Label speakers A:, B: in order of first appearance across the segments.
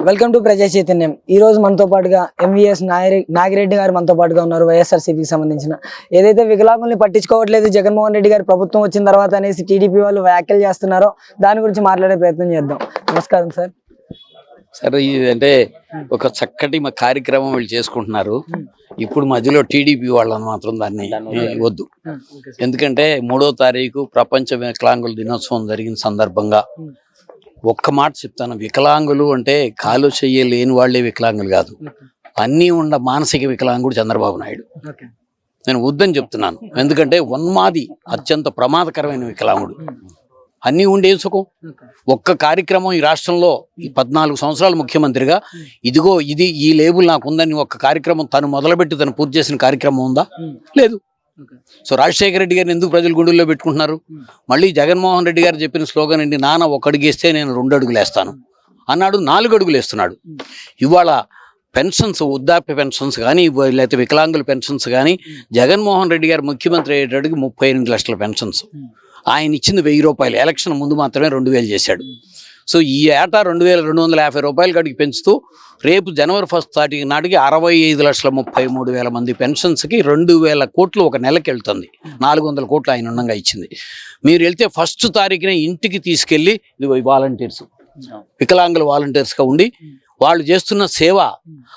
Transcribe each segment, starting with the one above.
A: Welcome to ప్రజా చైతన్యం. ఈ రోజు మనతో పాటుగా ఎంవీఎస్ నాగిరెడ్డి గారు మనతో పాటుగా ఉన్నారు. వైఎస్ఆర్సీపీకి సంబంధించిన ఏదైతే వికలాంగుల్ని పట్టించుకోవట్లేదు జగన్మోహన్ రెడ్డి గారు ప్రభుత్వం వచ్చిన తర్వాత అనేసి టీడీపీ వాళ్ళు వ్యాఖ్యలు చేస్తున్నారో దాని గురించి మాట్లాడే ప్రయత్నం చేద్దాం. నమస్కారం సార్.
B: సరే, ఇది అంటే ఒక చక్కటి కార్యక్రమం వీళ్ళు చేసుకుంటున్నారు. ఇప్పుడు మధ్యలో టీడీపీ వాళ్ళని మాత్రం దాన్ని వద్దు. ఎందుకంటే 3వ తారీఖు ప్రపంచ వికలాంగుల దినోత్సవం జరిగిన సందర్భంగా ఒక్క మాట చెప్తాను. వికలాంగులు అంటే కాలు చెయ్యి లేని వాళ్లే వికలాంగులు కాదు, అన్నీ ఉన్న మానసిక వికలాంగుడు చంద్రబాబు నాయుడు. నేను వద్దని చెప్తున్నాను. ఎందుకంటే ఉన్మాది, అత్యంత ప్రమాదకరమైన వికలాంగుడు. అన్నీ ఉండే సుఖం. ఒక్క కార్యక్రమం ఈ రాష్ట్రంలో ఈ 14 సంవత్సరాలు ముఖ్యమంత్రిగా ఇదిగో ఇది ఈ లేబుల్ నాకు ఉందని ఒక్క కార్యక్రమం తను మొదలుపెట్టి తను పూర్తి చేసిన కార్యక్రమం ఉందా? లేదు. సో రాజశేఖర రెడ్డి గారిని ఎందుకు ప్రజలు గుండెల్లో పెట్టుకుంటున్నారు? మళ్ళీ జగన్మోహన్ రెడ్డి గారు చెప్పిన స్లోగన్ ఏంటి? నాన్న 1 అడుగేస్తే నేను 2 అడుగులు వేస్తాను అన్నాడు, 4 అడుగులు వేస్తున్నాడు. ఇవాళ పెన్షన్స్, వృద్ధాప్య పెన్షన్స్ కానీ లేకపోతే వికలాంగుల పెన్షన్స్ కానీ జగన్మోహన్ రెడ్డి గారు ముఖ్యమంత్రి అయ్యేటడికి 38 లక్షల పెన్షన్స్. ఆయన ఇచ్చింది 1000 రూపాయలు. ఎలక్షన్ ముందు మాత్రమే 2000 చేశాడు. సో ఈ ఏటా 2250 రూపాయల కాడికి పెంచుతూ రేపు జనవరి 1 తారీఖు నాటికి 65,33,000 మంది పెన్షన్స్కి 2,000 కోట్లు ఒక నెలకి వెళ్తుంది. 400 కోట్లు ఆయన ఉండగా ఇచ్చింది. మీరు వెళ్తే 1 తారీఖునే ఇంటికి తీసుకెళ్ళి ఇది వాలంటీర్స్, వికలాంగుల వాలంటీర్స్గా ఉండి వాళ్ళు చేస్తున్న సేవ,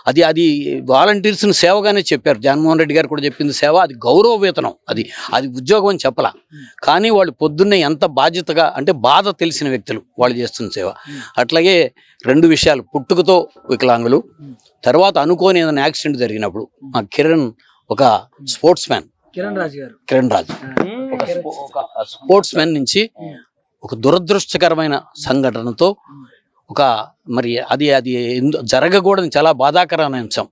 B: అది వాలంటీర్స్ని సేవగానే చెప్పారు. జగన్మోహన్ రెడ్డి గారు కూడా చెప్పింది సేవ, అది గౌరవ వేతనం, అది ఉద్యోగం అని చెప్పలా. కానీ వాళ్ళు పొద్దున్నే ఎంత బాధ్యతగా, అంటే బాధ తెలిసిన వ్యక్తులు వాళ్ళు చేస్తున్న సేవ. అట్లాగే 2 విషయాలు, పుట్టుకతో వికలాంగులు, తర్వాత అనుకోని ఏదైనా యాక్సిడెంట్ జరిగినప్పుడు మా కిరణ్ ఒక స్పోర్ట్స్ మ్యాన్, కిరణ్ రాజు ఒక స్పోర్ట్స్ మ్యాన్ నుంచి ఒక దురదృష్టకరమైన సంఘటనతో ఒక మరి అది జరగకూడని చాలా బాధాకరమైన అంశం.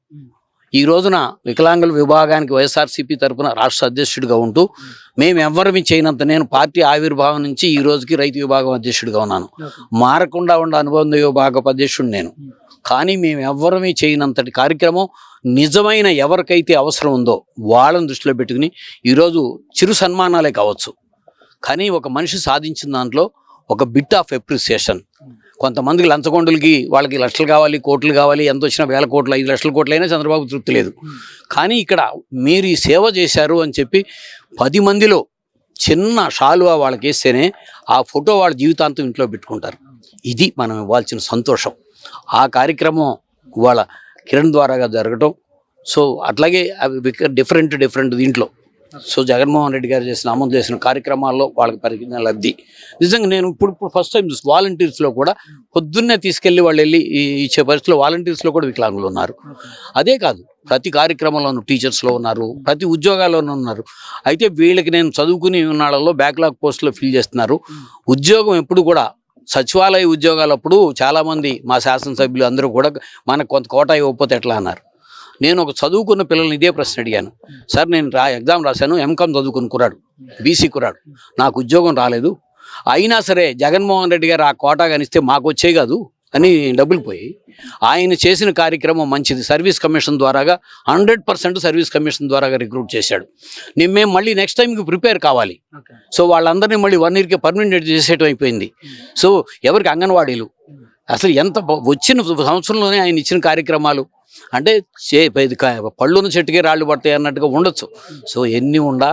B: ఈ రోజున వికలాంగుల విభాగానికి వైఎస్ఆర్సీపీ తరఫున రాష్ట్ర అధ్యక్షుడిగా ఉంటూ మేము ఎవ్వరమీ చేయనంత, నేను పార్టీ ఆవిర్భావం నుంచి ఈ రోజుకి రైతు విభాగం అధ్యక్షుడిగా ఉన్నాను. మారకుండా ఉండే అనుబంధ విభాగ అధ్యక్షుడు నేను. కానీ మేము ఎవ్వరమీ చేయనంతటి కార్యక్రమం నిజమైన ఎవరికైతే అవసరం ఉందో వాళ్ళని దృష్టిలో పెట్టుకుని ఈరోజు చిరు సన్మానాలే కావచ్చు, కానీ ఒక మనిషి సాధించిన దాంట్లో ఒక బిట్ ఆఫ్ అప్రిసియేషన్. కొంతమందికి లంచగొండలకి వాళ్ళకి లక్షలు కావాలి, కోట్లు కావాలి, ఎంత వచ్చినా 1000 కోట్లు 5 లక్షల కోట్లు అయినా చంద్రబాబు తృప్తి లేదు. కానీ ఇక్కడ మీరు ఈ సేవ చేశారు అని చెప్పి 10 మందిలో చిన్న షాలువా వాళ్ళకి వేస్తేనే ఆ ఫోటో వాళ్ళ జీవితాంతం ఇంట్లో పెట్టుకుంటారు. ఇది మనం ఇవ్వాల్సిన సంతోషం. ఆ కార్యక్రమం ఇవాళ కిరణ్ ద్వారాగా జరగటం. సో అట్లాగే డిఫరెంట్ దీంట్లో సో జగన్మోహన్ రెడ్డి గారు అమలు చేసిన కార్యక్రమాల్లో వాళ్ళకి పరిగిన లబ్ధి నిజంగా నేను ఇప్పుడు ఫస్ట్ టైం చూసి వాలంటీర్స్లో కూడా పొద్దున్నే తీసుకెళ్ళి వాళ్ళు వెళ్ళి ఇచ్చే పరిస్థితిలో వాలంటీర్స్లో కూడా వికలాంగులు ఉన్నారు. అదే కాదు, ప్రతి కార్యక్రమంలోనూ టీచర్స్లో ఉన్నారు, ప్రతి ఉద్యోగాల్లోనూ ఉన్నారు. అయితే వీళ్ళకి నేను చదువుకుని ఉన్నాళ్ళలో బ్యాక్లాగ్ పోస్టులో ఫిల్ చేస్తున్నారు. ఉద్యోగం ఎప్పుడు కూడా సచివాలయ ఉద్యోగాలప్పుడు చాలామంది మా శాసనసభ్యులు అందరూ కూడా మనకు కొంత కోటా ఇవ్వకపోతే ఎట్లా అన్నారు. నేను ఒక చదువుకున్న పిల్లల్ని ఇదే ప్రశ్న అడిగాను. సార్, నేను ఎగ్జామ్ రాశాను, ఎంకామ్ చదువుకుని కురాడు, బీసీ కురాడు, నాకు ఉద్యోగం రాలేదు, అయినా సరే జగన్మోహన్ రెడ్డి గారు ఆ కోటా కనిస్తే మాకు వచ్చే కాదు అని డబ్బులు పోయి ఆయన చేసిన కార్యక్రమం మంచిది. సర్వీస్ కమిషన్ ద్వారాగా 100% సర్వీస్ కమిషన్ ద్వారాగా రిక్రూట్ చేశాడు. మేము మళ్ళీ నెక్స్ట్ టైంకి ప్రిపేర్ కావాలి. సో వాళ్ళందరినీ మళ్ళీ 1 ఇయర్కి పర్మనెంట్ చేసేయటం అయిపోయింది. సో ఎవరికి అంగన్వాడీలు అసలు ఎంత వచ్చిన సంవత్సరంలోనే ఆయన ఇచ్చిన కార్యక్రమాలు అంటే పళ్ళున్న చెట్టుకే రాళ్ళు పడతాయి అన్నట్టుగా ఉండొచ్చు. సో ఎన్ని ఉండా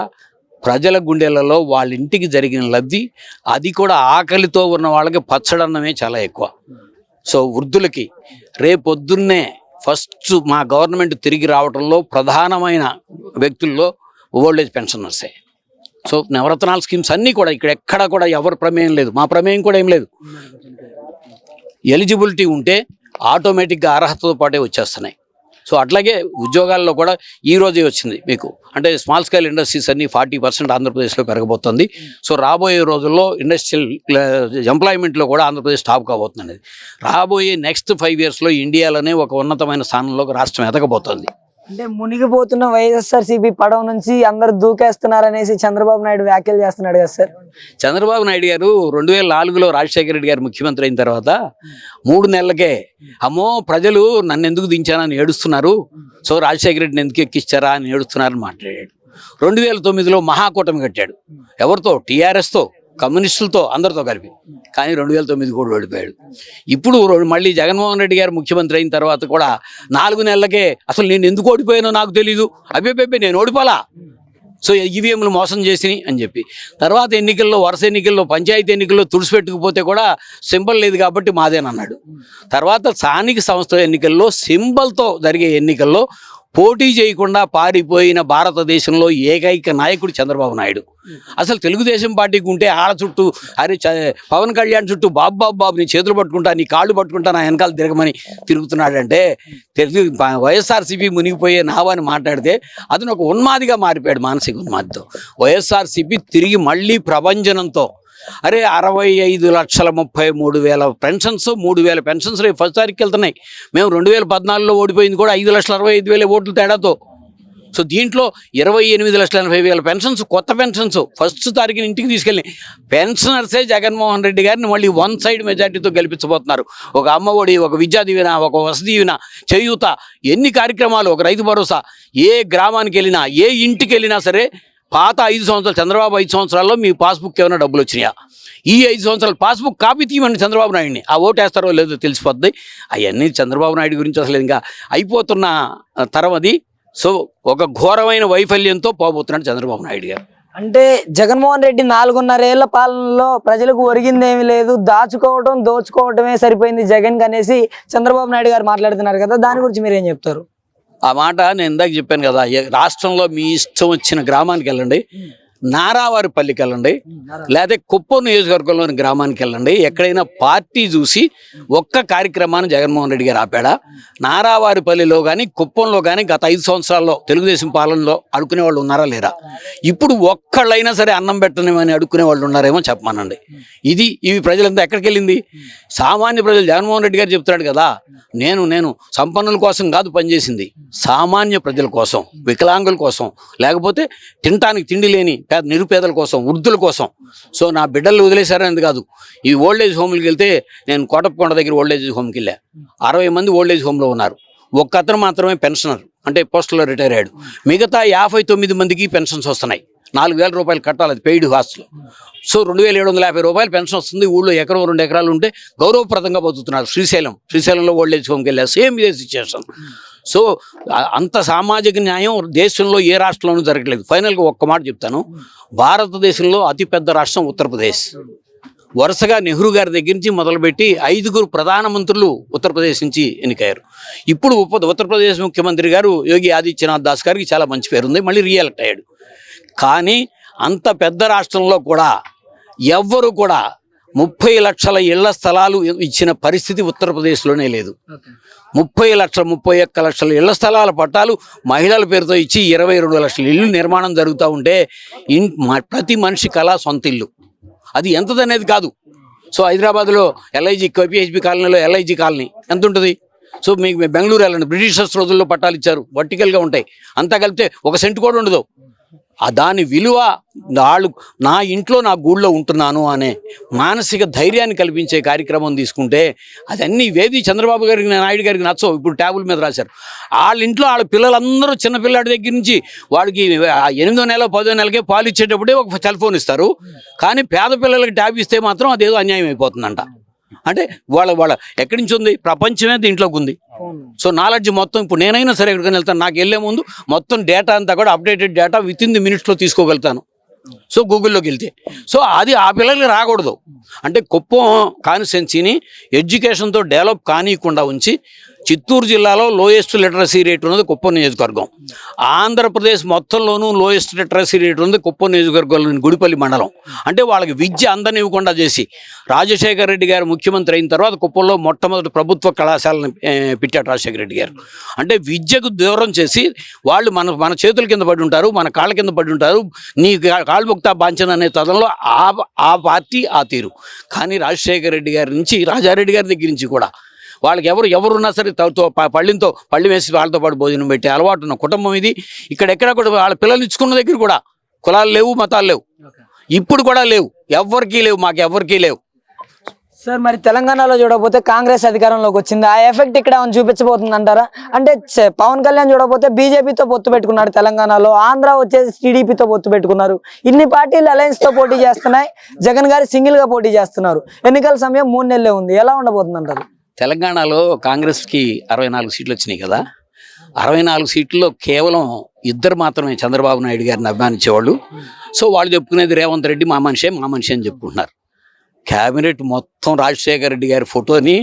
B: ప్రజల గుండెలలో వాళ్ళ ఇంటికి జరిగిన లబ్ధి, అది కూడా ఆకలితో ఉన్న వాళ్ళకి పచ్చడన్నమే చాలా ఎక్కువ. సో వృద్ధులకి రేపొద్దున్నే ఫస్ట్ మా గవర్నమెంట్ తిరిగి రావడంలో ప్రధానమైన వ్యక్తుల్లో ఓల్డేజ్ పెన్షనర్సే. సో నవరత్నాల స్కీమ్స్ అన్నీ కూడా ఇక్కడ ఎక్కడా కూడా ఎవరి ప్రమేయం లేదు, మా ప్రమేయం కూడా ఏం లేదు. ఎలిజిబిలిటీ ఉంటే ఆటోమేటిక్గా అర్హతతో పాటే వచ్చేస్తున్నాయి. సో అట్లాగే ఉద్యోగాల్లో కూడా ఈ రోజే వచ్చింది మీకు, అంటే స్మాల్ స్కేల్ ఇండస్ట్రీస్ అన్ని 40% ఆంధ్రప్రదేశ్లో పెరగబోతుంది. సో రాబోయే రోజుల్లో ఇండస్ట్రియల్ ఎంప్లాయ్మెంట్లో కూడా ఆంధ్రప్రదేశ్ టాప్ కాబోతుంది. రాబోయే నెక్స్ట్ 5 ఇయర్స్లో ఇండియాలోనే ఒక ఉన్నతమైన స్థానంలోకి రాష్ట్రం ఎదగబోతుంది.
A: అంటే మునిగిపోతున్న వైఎస్ఆర్సీపీ పడవ నుంచి అందరు దూకేస్తున్నారనేసి చంద్రబాబు నాయుడు వ్యాఖ్యలు చేస్తున్నాడు కదా సార్.
B: చంద్రబాబు నాయుడు గారు 2004లో రాజశేఖర రెడ్డి గారు ముఖ్యమంత్రి అయిన తర్వాత 3 నెలలకే అమ్మో ప్రజలు నన్ను ఎందుకు దించానని ఏడుస్తున్నారు, సో రాజశేఖర రెడ్డిని ఎందుకు ఎక్కిచ్చారా అని ఏడుస్తున్నారని మాట్లాడాడు. 2009లో మహాకూటమి కట్టాడు. ఎవరితో? టీఆర్ఎస్తో. కమ్యూనిస్టులతో అందరితో కలిపి. కానీ 2009 కూడా ఓడిపోయాడు. ఇప్పుడు మళ్ళీ జగన్మోహన్ రెడ్డి గారు ముఖ్యమంత్రి అయిన తర్వాత కూడా 4 నెలలకే అసలు నేను ఎందుకు ఓడిపోయానో నాకు తెలీదు, అబ్బే నేను ఓడిపోలా, సో ఈవీఎంలు మోసం చేసి అని చెప్పి. తర్వాత ఎన్నికల్లో, వరుస ఎన్నికల్లో, పంచాయతీ ఎన్నికల్లో తుడిచిపెట్టుకుపోతే కూడా సింబల్ లేదు కాబట్టి మాదేనన్నాడు. తర్వాత స్థానిక సంస్థల ఎన్నికల్లో సింబల్తో జరిగే ఎన్నికల్లో పోటీ చేయకుండా పారిపోయిన భారతదేశంలో ఏకైక నాయకుడు చంద్రబాబు నాయుడు. అసలు తెలుగుదేశం పార్టీకి ఉంటే ఆడ చుట్టూ అరే పవన్ కళ్యాణ్ చుట్టూ బాబు నీ చేతులు పట్టుకుంటా, నీ కాళ్ళు పట్టుకుంటా, నా వెనకాల తిరగమని తిరుగుతున్నాడంటే వైఎస్ఆర్సీపీ మునిగిపోయే నావని మాట్లాడితే అతను ఒక ఉన్మాదిగా మారిపోయాడు, మానసిక ఉన్మాదితో. వైఎస్ఆర్సీపీ తిరిగి మళ్ళీ ప్రభంజనంతో అరే 65,33,000 పెన్షన్స్, 3,000 పెన్షన్స్ రేపు ఫస్ట్ తారీఖుకి వెళ్తున్నాయి. మేము 2014లో ఓడిపోయింది కూడా 5,65,000 ఓట్లు తేడాతో. సో దీంట్లో 28,80,000 పెన్షన్స్, కొత్త పెన్షన్స్ ఫస్ట్ తారీఖుని ఇంటికి తీసుకెళ్ళి పెన్షనర్సే జగన్మోహన్ రెడ్డి గారిని మళ్ళీ 1 సైడ్ మెజార్టీతో గెలిపించబోతున్నారు. ఒక అమ్మఒడి, ఒక విద్యా దీవెన, ఒక వసతి దీవెన, చేయూత, ఎన్ని కార్యక్రమాలు, ఒక రైతు భరోసా. ఏ గ్రామానికి వెళ్ళినా, ఏ ఇంటికి వెళ్ళినా సరే పాత 5 సంవత్సరాలు, చంద్రబాబు 5 సంవత్సరాల్లో మీ పాస్బుక్ ఏమైనా డబ్బులు వచ్చినాయా, ఈ 5 సంవత్సరాలు పాస్బుక్ కాపీ తీయమని చంద్రబాబు నాయుడిని, ఆ ఓటు వేస్తారో లేదో తెలిసిపోద్ది. అవన్నీ చంద్రబాబు నాయుడు గురించి అసలు ఇంకా అయిపోతున్న తరం అది. సో ఒక ఘోరమైన వైఫల్యంతో పోబోతున్నాడు చంద్రబాబు నాయుడు గారు.
A: అంటే జగన్మోహన్ రెడ్డి 4.5 ఏళ్ల పాలనలో ప్రజలకు ఒరిగిందేమీ లేదు, దాచుకోవడం దోచుకోవడమే సరిపోయింది జగన్ అనేసి చంద్రబాబు నాయుడు గారు మాట్లాడుతున్నారు కదా, దాని గురించి మీరేం చెప్తారు?
B: ఆ మాట నేను ఇందాక చెప్పాను కదా, రాష్ట్రంలో మీ ఇష్టం వచ్చిన గ్రామానికి వెళ్ళండి, నారావారిపల్లికి వెళ్ళండి, లేదా కుప్పం నియోజకవర్గంలోని గ్రామానికి వెళ్ళండి, ఎక్కడైనా పార్టీ చూసి ఒక్క కార్యక్రమాన్ని జగన్మోహన్ రెడ్డి గారు ఆపాడా? నారావారిపల్లిలో కానీ కుప్పంలో కానీ గత 5 సంవత్సరాల్లో తెలుగుదేశం పాలనలో అడుక్కునే వాళ్ళు ఉన్నారా లేరా? ఇప్పుడు ఒక్కళ్ళైనా సరే అన్నం పెట్టనివని అడుక్కునే వాళ్ళు ఉన్నారేమో చెప్పమానండి. ఇవి ప్రజలంతా ఎక్కడికి వెళ్ళింది? సామాన్య ప్రజలు. జగన్మోహన్ రెడ్డి గారు చెప్తున్నాడు కదా, నేను సంపన్నుల కోసం కాదు పనిచేసింది, సామాన్య ప్రజల కోసం, వికలాంగుల కోసం, లేకపోతే తినటానికి తిండి లేని నిరుపేదల కోసం, వృద్ధుల కోసం. సో నా బిడ్డలు వదిలేశారనేది కాదు. ఈ ఓల్డేజ్ హోమ్కి వెళ్తే, నేను కోటప్పకొండ దగ్గర ఓల్డేజ్ హోమ్కి వెళ్ళా, 60 మంది ఓల్డేజ్ హోమ్లో ఉన్నారు. ఒక్క అతను మాత్రమే పెన్షనర్, అంటే పోస్టులో రిటైర్ అయ్యాడు. మిగతా 59 మందికి పెన్షన్స్ వస్తున్నాయి. 4,000 రూపాయలు కట్టాలి, అది పెయిడ్ హాస్టల్. సో 2,750 రూపాయలు పెన్షన్ వస్తుంది. ఊళ్ళో 1 ఎకరం 2 ఎకరాలు ఉంటే గౌరవప్రదంగా బతుకుతున్నారు. శ్రీశైలంలో ఓల్డేజ్ హోమ్కి వెళ్ళారు, సేమ్ ఇదే సిచ్యువేషన్. సో అంత సామాజిక న్యాయం దేశంలో ఏ రాష్ట్రంలోనూ జరగలేదు. ఫైనల్గా ఒక్క మాట చెప్తాను, భారతదేశంలో అతిపెద్ద రాష్ట్రం ఉత్తరప్రదేశ్. వరుసగా నెహ్రూ గారి దగ్గర నుంచి మొదలుపెట్టి 5 ప్రధానమంత్రులు ఉత్తరప్రదేశ్ నుంచి ఎన్నికయ్యారు. ఇప్పుడు ఉత్తరప్రదేశ్ ముఖ్యమంత్రి గారు యోగి ఆదిత్యనాథ్ దాస్ గారికి చాలా మంచి పేరు ఉంది, మళ్ళీ రీఎలెక్ట్ అయ్యాడు. కానీ అంత పెద్ద రాష్ట్రంలో కూడా ఎవ్వరు కూడా 30 లక్షల ఇళ్ల స్థలాలు ఇచ్చిన పరిస్థితి ఉత్తరప్రదేశ్లోనే లేదు. 31 లక్షల ఇళ్ల స్థలాల పట్టాలు మహిళల పేరుతో ఇచ్చి 22 లక్షల ఇళ్ళు నిర్మాణం జరుగుతూ ఉంటే ప్రతి మనిషి కళ సొంత ఇల్లు. అది ఎంతదనేది కాదు. సో హైదరాబాద్లో కేపీహెచ్బీ కాలనీలో ఎల్ఐజీ కాలనీ ఎంత ఉంటుంది? సో మీకు బెంగళూరు వెళ్ళండి, బ్రిటిషర్స్ రోజుల్లో పట్టాలు ఇచ్చారు, వర్టికల్గా ఉంటాయి, అంతా కలిపితే 1 సెంటు కూడా ఉండదు. దాని విలువ వాళ్ళు నా ఇంట్లో నా గూళ్ళో ఉంటున్నాను అనే మానసిక ధైర్యాన్ని కల్పించే కార్యక్రమం తీసుకుంటే అదన్నీ వేది చంద్రబాబు గారికి, నాయుడు గారికి నచ్చవు. ఇప్పుడు ట్యాబుల మీద రాశారు. వాళ్ళ ఇంట్లో వాళ్ళ పిల్లలందరూ చిన్నపిల్లాడి దగ్గర నుంచి వాడికి 8వ నెల 10వ నెలకే పాలు ఇచ్చేటప్పుడే ఒక సెల్ ఫోన్ ఇస్తారు. కానీ పేద పిల్లలకి ట్యాబ్ ఇస్తే మాత్రం అదేదో అన్యాయం అయిపోతుందంట. అంటే వాళ్ళ ఎక్కడి నుంచి ఉంది? ప్రపంచమే దీంట్లోకి ఉంది. సో నాలెడ్జ్ మొత్తం, ఇప్పుడు నేనైనా సరే ఎక్కడికైనా వెళ్తాను, నాకు వెళ్ళే ముందు మొత్తం డేటా అంతా కూడా అప్డేటెడ్ డేటా వితిన్ ది మినిట్స్లో తీసుకోగలుగుతాను. సో గూగుల్లోకి వెళ్తే. సో అది ఆ పిల్లలకి రాకూడదు. అంటే కుప్పం కాన్స్టిట్యున్సీని ఎడ్యుకేషన్తో డెవలప్ కానియకుండా ఉంచి చిత్తూరు జిల్లాలో లోయెస్ట్ లిటరసీ రేట్ ఉన్నది కుప్పం నియోజకవర్గం. ఆంధ్రప్రదేశ్ మొత్తంలోనూ లోయెస్ట్ లిటరసీ రేట్ ఉన్నది కుప్పం నియోజకవర్గంలోని గుడిపల్లి మండలం. అంటే వాళ్ళకి విద్య అందనివ్వకుండా చేసి రాజశేఖర రెడ్డి గారు ముఖ్యమంత్రి అయిన తర్వాత కుప్పంలో మొట్టమొదటి ప్రభుత్వ కళాశాలను పెట్టాడు రాజశేఖర రెడ్డి గారు. అంటే విద్యకు దూరం చేసి వాళ్ళు మన చేతుల కింద పడి ఉంటారు, మన కాళ్ళ కింద పడి ఉంటారు, నీ కాళ్ళు బొక్తా బాంచన అనే తదంలో ఆ పార్టీ ఆ తీరు. కానీ రాజశేఖర రెడ్డి గారి నుంచి, రాజారెడ్డి గారి దగ్గర నుంచి కూడా వాళ్ళకి ఎవరున్నా సరే పళ్ళి వేసి వాళ్ళతో పాటు భోజనం పెట్టే అలవాటు ఉన్న కుటుంబం ఇది. ఇక్కడెక్కడ కూడా వాళ్ళ పిల్లలు ఇచ్చుకున్న దగ్గర కూడా కులాలు లేవు, మతాలు లేవు, ఇప్పుడు కూడా లేవు, ఎవ్వరికీ లేవు, మాకు ఎవ్వరికీ లేవు.
A: సార్ మరి తెలంగాణలో చూడకపోతే కాంగ్రెస్ అధికారంలోకి వచ్చింది, ఆ ఎఫెక్ట్ ఇక్కడ ఏమైనా చూపించబోతుంది అంటారా? అంటే పవన్ కళ్యాణ్ చూడకపోతే బీజేపీతో పొత్తు పెట్టుకున్నాడు తెలంగాణలో, ఆంధ్ర వచ్చేసి టీడీపీతో పొత్తు పెట్టుకున్నారు, ఇన్ని పార్టీలు అలయన్స్ తో పోటీ చేస్తున్నాయి, జగన్ గారు సింగిల్ గా పోటీ చేస్తున్నారు, ఎన్నికల సమయం 3 నెలలే ఉంది, ఎలా ఉండబోతుంది అంటారు?
B: తెలంగాణలో కాంగ్రెస్ కి 64 సీట్లు వచ్చినాయి కదా. 64 సీట్లలో కేవలం 2 మాత్రమే చంద్రబాబు నాయుడు గారిని అభిమానించేవాళ్ళు. సో వాళ్ళు చెప్పుకునేది రేవంత్ రెడ్డి మా మనిషి అని చెప్పుకుంటున్నారు. క్యాబినెట్ మొత్తం రాజశేఖర రెడ్డి గారి ఫోటోని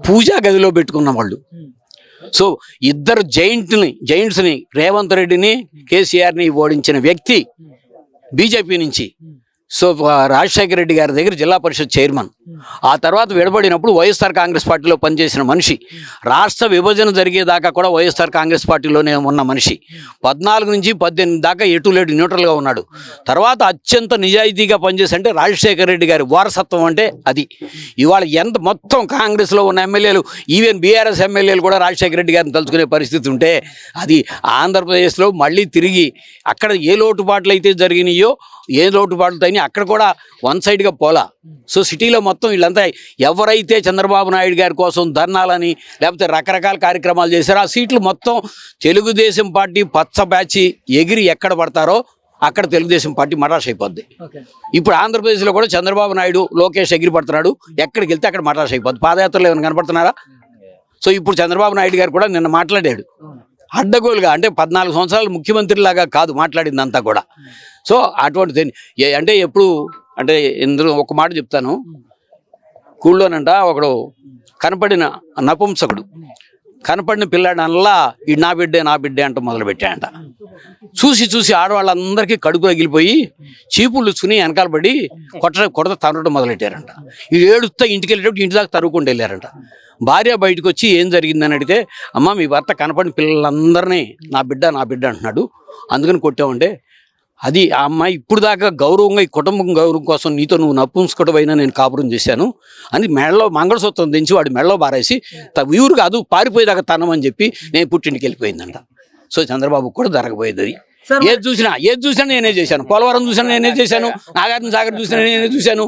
B: పూజా గదిలో పెట్టుకున్న వాళ్ళు. సో 2 జైంట్స్ని రేవంత్ రెడ్డిని కేసీఆర్ని ఓడించిన వ్యక్తి బీజేపీ నుంచి. సో రాజశేఖర రెడ్డి గారి దగ్గర జిల్లా పరిషత్ చైర్మన్, ఆ తర్వాత విడబడినప్పుడు వైఎస్ఆర్ కాంగ్రెస్ పార్టీలో పనిచేసిన మనిషి, రాష్ట్ర విభజన జరిగేదాకా కూడా వైఎస్ఆర్ కాంగ్రెస్ పార్టీలోనే ఉన్న మనిషి, 14 నుంచి 18 దాకా ఎటు లేడు న్యూట్రల్గా ఉన్నాడు. తర్వాత అత్యంత నిజాయితీగా పనిచేసి అంటే రాజశేఖర రెడ్డి గారి వారసత్వం అంటే అది. ఇవాళ ఎంత మొత్తం కాంగ్రెస్లో ఉన్న ఎమ్మెల్యేలు, ఈవెన్ బీఆర్ఎస్ ఎమ్మెల్యేలు కూడా రాజశేఖర రెడ్డి గారిని తలుచుకునే పరిస్థితి ఉంటే, అది ఆంధ్రప్రదేశ్లో మళ్ళీ తిరిగి అక్కడ ఏ లోటుపాట్లు అయితే జరిగినాయో, ఏ లోటుపాట్లు అయినా అక్కడ కూడా వన్ సైడ్గా పోలా. సో సిటీలో మొత్తం వీళ్ళంతా ఎవరైతే చంద్రబాబు నాయుడు గారి కోసం ధర్నాలని లేకపోతే రకరకాల కార్యక్రమాలు చేశారో, ఆ సీట్లు మొత్తం తెలుగుదేశం పార్టీ పచ్చ బ్యాచి ఎగిరి ఎక్కడ పడతారో అక్కడ తెలుగుదేశం పార్టీ మటాష్ అయిపోద్ది. ఇప్పుడు ఆంధ్రప్రదేశ్లో కూడా చంద్రబాబు నాయుడు, లోకేష్ ఎగిరి పడుతున్నాడు, ఎక్కడికి వెళ్తే అక్కడ మటాష్ అయిపోద్ది. పాదయాత్రలు ఏమైనా కనపడుతున్నారా? సో ఇప్పుడు చంద్రబాబు నాయుడు గారు కూడా నిన్న మాట్లాడాడు అడ్డగోలుగా, అంటే 14 సంవత్సరాలు ముఖ్యమంత్రిలాగా కాదు మాట్లాడిందంతా కూడా. సో అటువంటి అంటే ఎప్పుడు అంటే ఇందులో ఒక మాట చెప్తాను. కూళ్ళోనంట ఒకడు కనపడిన నపుంసకుడు కనపడిన పిల్లాడనల్లా ఈ నా బిడ్డే అంట మొదలుపెట్టాడంట. చూసి ఆడవాళ్ళందరికీ కడుపు తగిలిపోయి చీపుళ్ళు చుని వెనకాల పడి కొడత తరగడం మొదలెట్టారంట. ఈ ఏడుస్తా ఇంటికి వెళ్ళేటప్పుడు ఇంటి దాకా తరుగుకుంటూ వెళ్ళారంట. భార్య బయటకు వచ్చి ఏం జరిగిందని అడిగితే, అమ్మ మీ భర్త కనపడిన పిల్లలందరినీ నా బిడ్డ అంటున్నాడు, అందుకని కొట్టామంటే, అది ఆ అమ్మాయి ఇప్పుడు దాకా గౌరవంగా ఈ కుటుంబం గౌరవం కోసం నీతో నువ్వు నపుంసకుడవైనా నేను కాపురం చేశాను అని మెడలో మంగళసూత్రం దించి వాడి మెడలో బారేసి ఊరు కాదు పారిపోయేదాకా తనమని చెప్పి నేను పుట్టింటికి వెళ్ళిపోయిందంట. సో చంద్రబాబు కూడా జరగబోయేది అది. ఏది చూసినా నేనే చేశాను, పోలవరం చూసినా నేనే చేశాను, నాగార్జున సాగర్ చూసినా నేనే చూశాను,